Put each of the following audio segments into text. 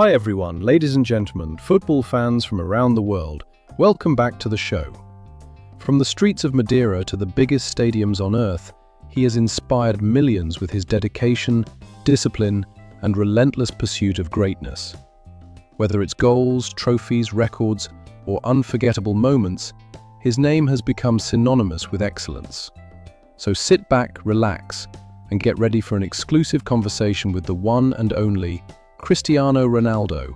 Hi everyone, ladies and gentlemen, football fans from around the world. Welcome back to the show. From the streets of Madeira to the biggest stadiums on earth, he has inspired millions with his dedication, discipline, and relentless pursuit of greatness. Whether it's goals, trophies, records, or unforgettable moments, his name has become synonymous with excellence. So sit back, relax, and get ready for an exclusive conversation with the one and only Cristiano Ronaldo.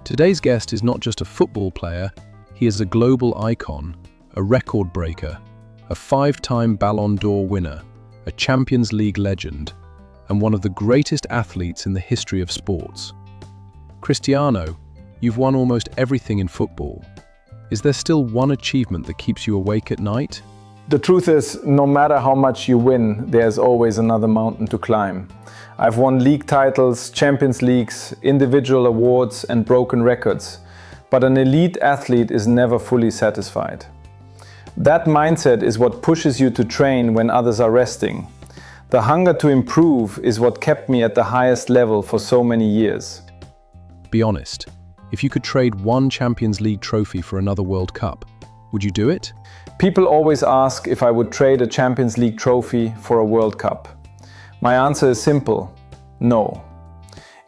Today's guest is not just a football player, he is a global icon, a record breaker, a five-time Ballon d'Or winner, a Champions League legend, and one of the greatest athletes in the history of sports. Cristiano, you've won almost everything in football. Is there still one achievement that keeps you awake at night? The truth is, no matter how much you win, there's always another mountain to climb. I've won league titles, Champions Leagues, individual awards and broken records. But an elite athlete is never fully satisfied. That mindset is what pushes you to train when others are resting. The hunger to improve is what kept me at the highest level for so many years. Be honest, if you could trade one Champions League trophy for another World Cup, would you do it? People always ask if I would trade a Champions League trophy for a World Cup. My answer is simple: no.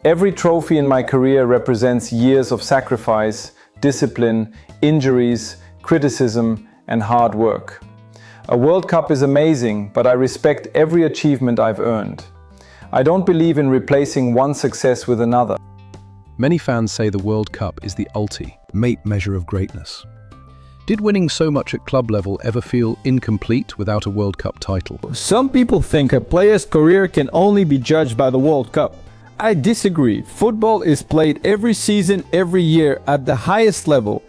Every trophy in my career represents years of sacrifice, discipline, injuries, criticism, and hard work. A World Cup is amazing, but I respect every achievement I've earned. I don't believe in replacing one success with another. Many fans say the World Cup is the ultimate measure of greatness. Did winning so much at club level ever feel incomplete without a World Cup title? Some people think a player's career can only be judged by the World Cup. I disagree. Football is played every season, every year, at the highest level.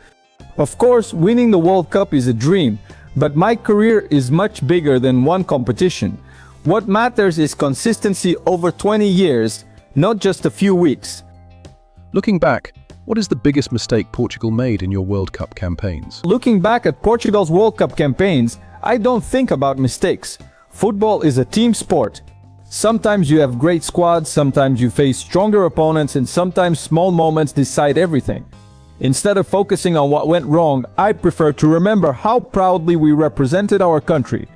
Of course, winning the World Cup is a dream, but my career is much bigger than one competition. What matters is consistency over 20 years, not just a few weeks. Looking back, what is the biggest mistake Portugal made in your World Cup campaigns? Looking back at Portugal's World Cup campaigns, I don't think about mistakes. Football is a team sport. Sometimes you have great squads, sometimes you face stronger opponents, and sometimes small moments decide everything. Instead of focusing on what went wrong, I prefer to remember how proudly we represented our country.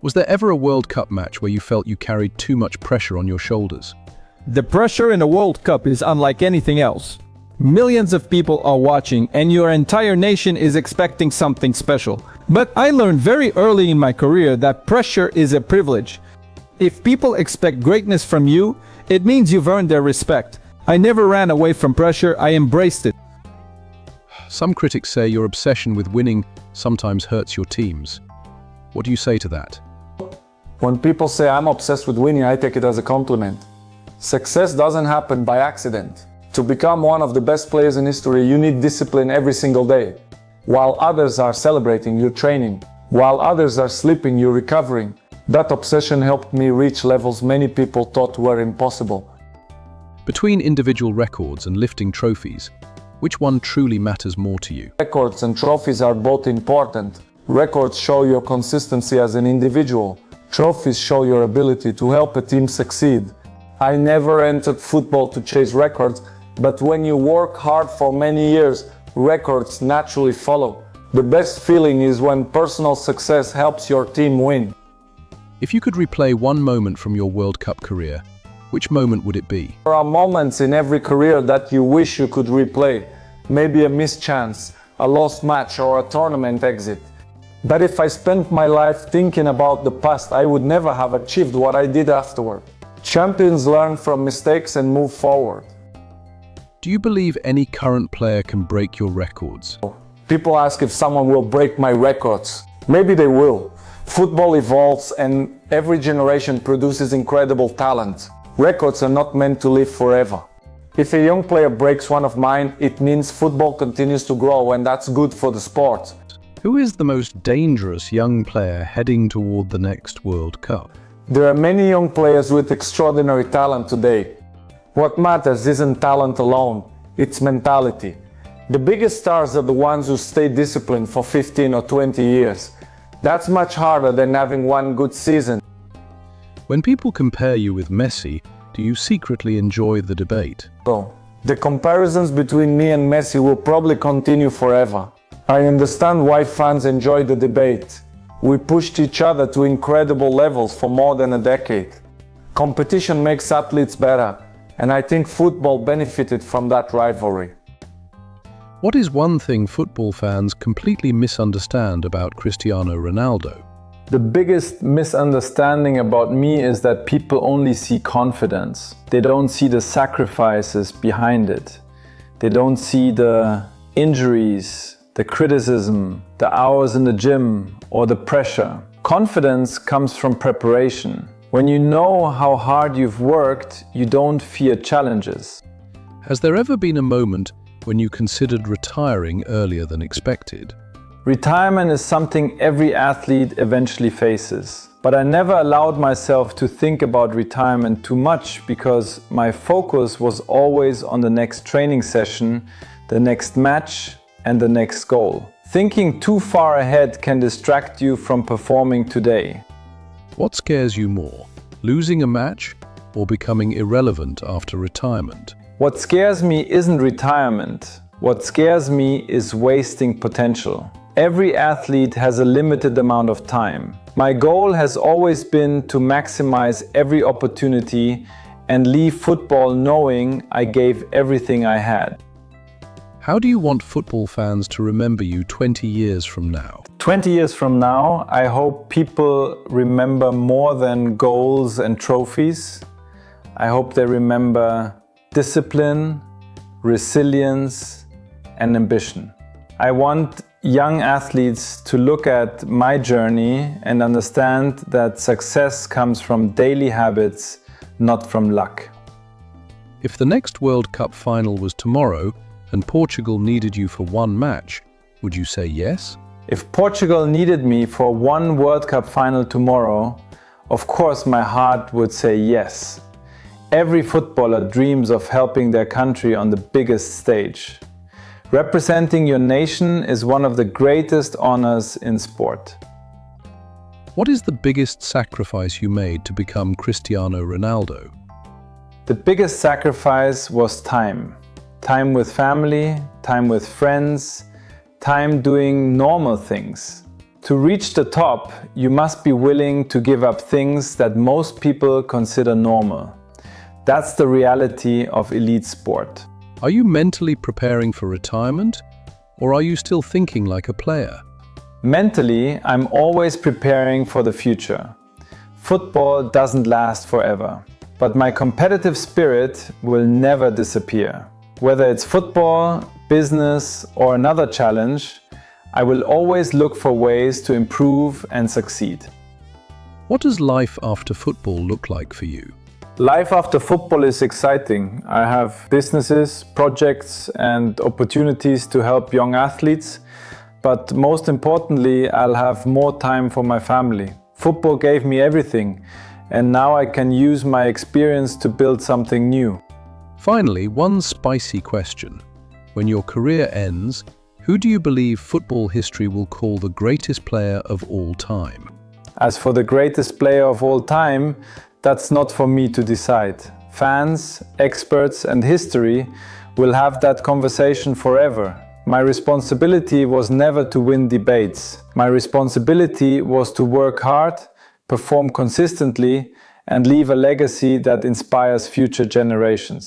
Was there ever a World Cup match where you felt you carried too much pressure on your shoulders? The pressure in a World Cup is unlike anything else. Millions of people are watching and your entire nation is expecting something special. But I learned very early in my career that pressure is a privilege. If people expect greatness from you, it means you've earned their respect. I never ran away from pressure, I embraced it. Some critics say your obsession with winning sometimes hurts your teams. What do you say to that? When people say I'm obsessed with winning, I take it as a compliment. Success doesn't happen by accident. To become one of the best players in history, you need discipline every single day. While others are celebrating, you're training. While others are sleeping, you're recovering. That obsession helped me reach levels many people thought were impossible. Between individual records and lifting trophies, which one truly matters more to you? Records and trophies are both important. Records show your consistency as an individual. Trophies show your ability to help a team succeed. I never entered football to chase records, but when you work hard for many years, records naturally follow. The best feeling is when personal success helps your team win. If you could replay one moment from your World Cup career, which moment would it be? There are moments in every career that you wish you could replay. Maybe a missed chance, a lost match, or a tournament exit. But if I spent my life thinking about the past, I would never have achieved what I did afterward. Champions learn from mistakes and move forward. Do you believe any current player can break your records? People ask if someone will break my records. Maybe they will. Football evolves and every generation produces incredible talent. Records are not meant to live forever. If a young player breaks one of mine, it means football continues to grow and that's good for the sport. Who is the most dangerous young player heading toward the next World Cup? There are many young players with extraordinary talent today. What matters isn't talent alone, it's mentality. The biggest stars are the ones who stay disciplined for 15 or 20 years. That's much harder than having one good season. When people compare you with Messi, do you secretly enjoy the debate? So, The comparisons between me and Messi will probably continue forever. I understand why fans enjoy the debate. We pushed each other to incredible levels for more than a decade. Competition makes athletes better, and I think football benefited from that rivalry. What is one thing football fans completely misunderstand about Cristiano Ronaldo? The biggest misunderstanding about me is that people only see confidence. They don't see the sacrifices behind it. They don't see the injuries, the criticism, the hours in the gym, or the pressure. Confidence comes from preparation. When you know how hard you've worked, you don't fear challenges. Has there ever been a moment when you considered retiring earlier than expected? Retirement is something every athlete eventually faces. But I never allowed myself to think about retirement too much because my focus was always on the next training session, the next match, and the next goal. Thinking too far ahead can distract you from performing today. What scares you more, losing a match or becoming irrelevant after retirement? What scares me isn't retirement. What scares me is wasting potential. Every athlete has a limited amount of time. My goal has always been to maximize every opportunity and leave football knowing I gave everything I had. How do you want football fans to remember you 20 years from now? 20 years from now, I hope people remember more than goals and trophies. I hope they remember discipline, resilience, and ambition. I want young athletes to look at my journey and understand that success comes from daily habits, not from luck. If the next World Cup final was tomorrow and Portugal needed you for one match, would you say yes? If Portugal needed me for one World Cup final tomorrow, of course my heart would say yes. Every footballer dreams of helping their country on the biggest stage. Representing your nation is one of the greatest honors in sport. What is the biggest sacrifice you made to become Cristiano Ronaldo? The biggest sacrifice was time. Time with family, time with friends, time doing normal things. To reach the top, you must be willing to give up things that most people consider normal. That's the reality of elite sport. Are you mentally preparing for retirement, or are you still thinking like a player? Mentally, I'm always preparing for the future. Football doesn't last forever, but my competitive spirit will never disappear. Whether it's football, business, or another challenge, I will always look for ways to improve and succeed. What does life after football look like for you? Life after football is exciting. I have businesses, projects, and opportunities to help young athletes, but most importantly, I'll have more time for my family. Football gave me everything, and now I can use my experience to build something new. Finally, one spicy question. When your career ends, who do you believe football history will call the greatest player of all time? As for the greatest player of all time, that's not for me to decide. Fans, experts, and history will have that conversation forever. My responsibility was never to win debates. My responsibility was to work hard, perform consistently, and leave a legacy that inspires future generations.